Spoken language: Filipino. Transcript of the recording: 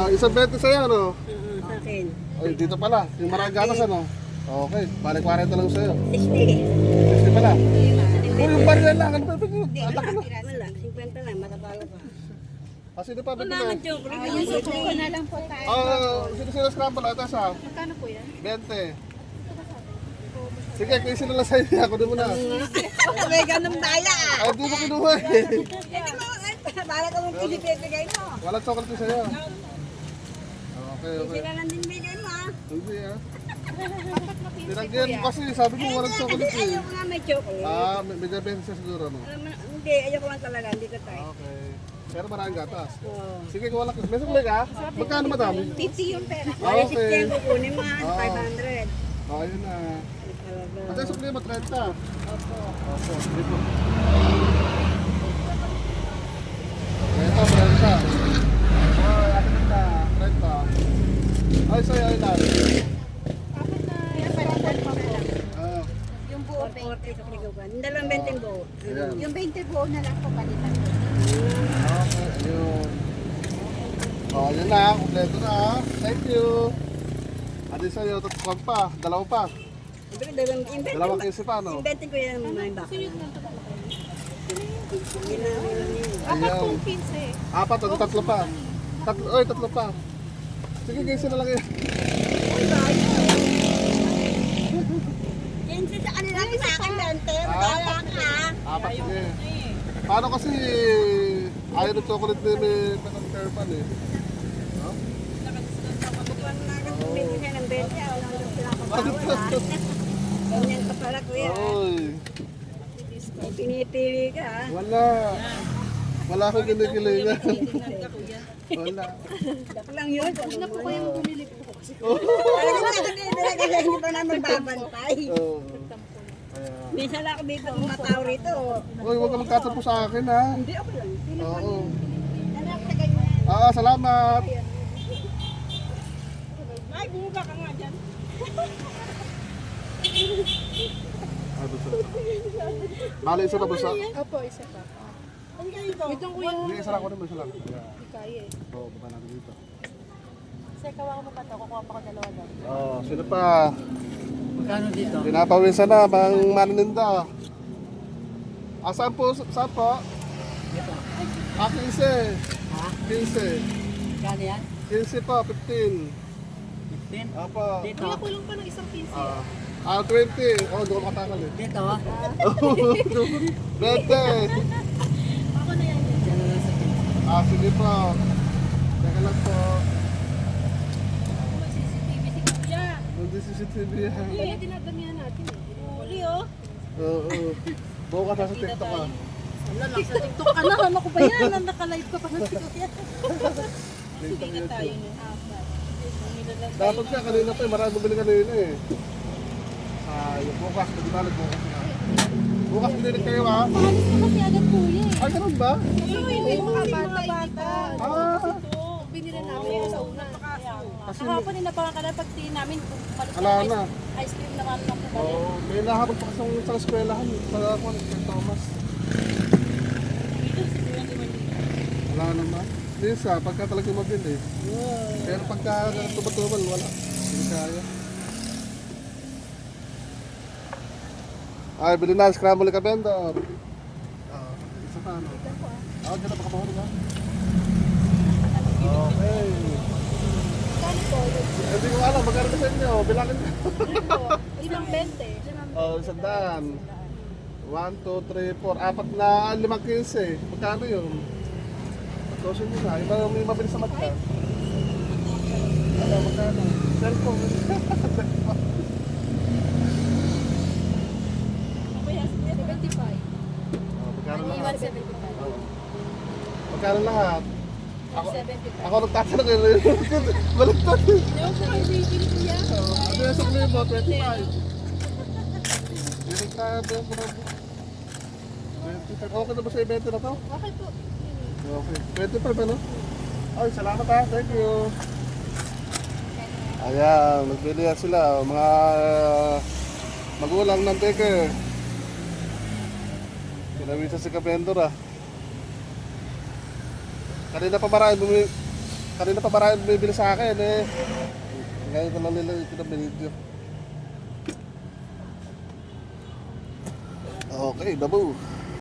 Isang 20 sa'yo, ano? Sa akin. Ay, dito pala. Yung maraganas, ano? Okay, balik 40 lang sa'yo. 60. 60 pala. Yung barya lang. Ano ba? Hindi, Alak na. wala. 50 lang, matatalo pa. Sino pa? Wala naman chocolate. Yung Suko na lang po tayo. Sino scramble? Ito sa Magkano po yan? 20. Sige, kayo sila lang sa'yo. Ako din muna. May ganun daya. Ay, di mo kinuha eh. Bala ka mong pinipibigay mo. Walang chocolate ko sa'yo. Okay, okay. Sila lang din bigay mo ah. Hindi ah. Tinanggihan mo kasi, sabi mo walang chocolate eh. Ayaw ko nga may chocolate. May diabetes siya siguro, no? Hindi, ayaw ko lang talaga. Hindi ko tayo. Okay. Pero maraming gatas. Oo. Sige, kung wala ka. May sukulay ka? Magkano madam? 50 yung pera. Kaya 60 Okay. yung kukunin mo ah. Oo. 500. Ayun na. Talaga. At yung sukulay mo, 30. Opo. Opo, dito. Ito, 30. Oh, atin na, 30. Ay, sa'yo, ay lang. Apat na yung pera po. Ah, Yung buo 40 sa krigugan. Yung dalawang 20 buo. ayan. Yung 20 buo na lang po palitan ko. Okay, ayun. Oh, yun na, kompleto na. Thank you. Adi sa'yo, tatapang pa, dalawa pa. Dalawang kisi pa, no? Inventin ko yan mga baka. Apat Ayaw. pong pinse. Apat, o tatlo pa. Tatlo pa. Sige, kisi na lang yun. Kinsi sa kanila sa akin dante. Madala ka. Apat, sige. Paano kasi ayaw ng chocolate na may pecan pan eh. No? Bigyan siya ng 20. Wala nang pinapabawal. Ganyan ka pala kuya. Oy, May pinipili ka ha. wala. Wala akong kinikilingan. Wala. Dapat lang yun. Huwag na po kayong bumili po. Talaga hindi pa namin babantay. Oh. Kaya. Minsan lang ako dito matao rito. Uy, huwag ka magkatapo sa akin ha. Hindi ako lang. Oo. Anak na ganyan. Salamat. Ay, bumaba ka nga dyan. Bali, isa na ba sa? Opo, isa pa. Ang ganito. Itong kuya. Hindi, isa lang ako naman, isa lang. Hindi kaya eh. Oo, baba natin dito. Sir, kawawa mo pa to. Kukuha pa ko dalawa doon. Sino pa? Magkano dito? Pinapawisan na, bang maninda. Saan po? Saan po? Dito. 15. Ha? 15. Magkano yan? 15 po, 15. 15? Apa. Dito. Kuya, kulang pa ng isang pinse. 20. Oh, doon makatakal eh. Dito. 20. Ako na yan. Diyan na lang sa 15. Sige po. Teka lang po. CCTV si kuya. Nandun si CCTV yan. Kaya dinadamihan natin eh. Huli oh. Oo. Bukas sa TikTok ka. Wala lang sa TikTok ka na. Ano ko ba yan? Naka-live ka pa na si kuya. TikTok yun. Tayo ng apat. Dapat ka kanina pa eh. Marami bumili kanina eh. Yung bukas. Nagibalik bukas na. Bukas binilig kayo ha. Pahalis na kasi agad kuya eh. Ay, ganun ba? Kasi hindi mga bata. Ah. Binili namin sa una. Kasi Kahapon inabangan ka na pag tingin namin balik Wala na. ice cream naman lang po balik. Oo, may nahabol pa kasi sa eskwelahan. Sa St. Thomas. Wala naman. Lisa, pagka talagang mabili. Pero pagka tubat-tubal, wala. Hindi kaya. Ay, bilhin na. Scramble ka, vendor. Isa pa, ano? Ganda pa kabahuli ka? Okay. Hindi ko alam, magkano ba sa inyo? Bilangin ko. Ilang 20. Isang daan. 1, 2, 3, 4. Apat na 5-15. Magkano yun? Pagkosin mo na. Iba may mabilis sa mata. Ano, magkano? Cellphone. Kuya, 75. Magkano lahat? 175. Magkano lahat? 75. Ako nagtatanong yun. Baliktad. Yung sa kaibigan kuya. Ano yung sakli mo? 25. Yung nagtatanong ko na. 25. Okay na ba sa evento na to? Okay po. Okay. 25 ano? Ay, salamat ha. Thank you. Ayan, nagbili yan sila. Mga magulang ng baker. Pinawisan si Kapendor ah. Kanina pa marami bumili. Kanina pa marami bumibili sa akin eh. Ngayon ko lang nila pinabinidyo. Okay, dabu.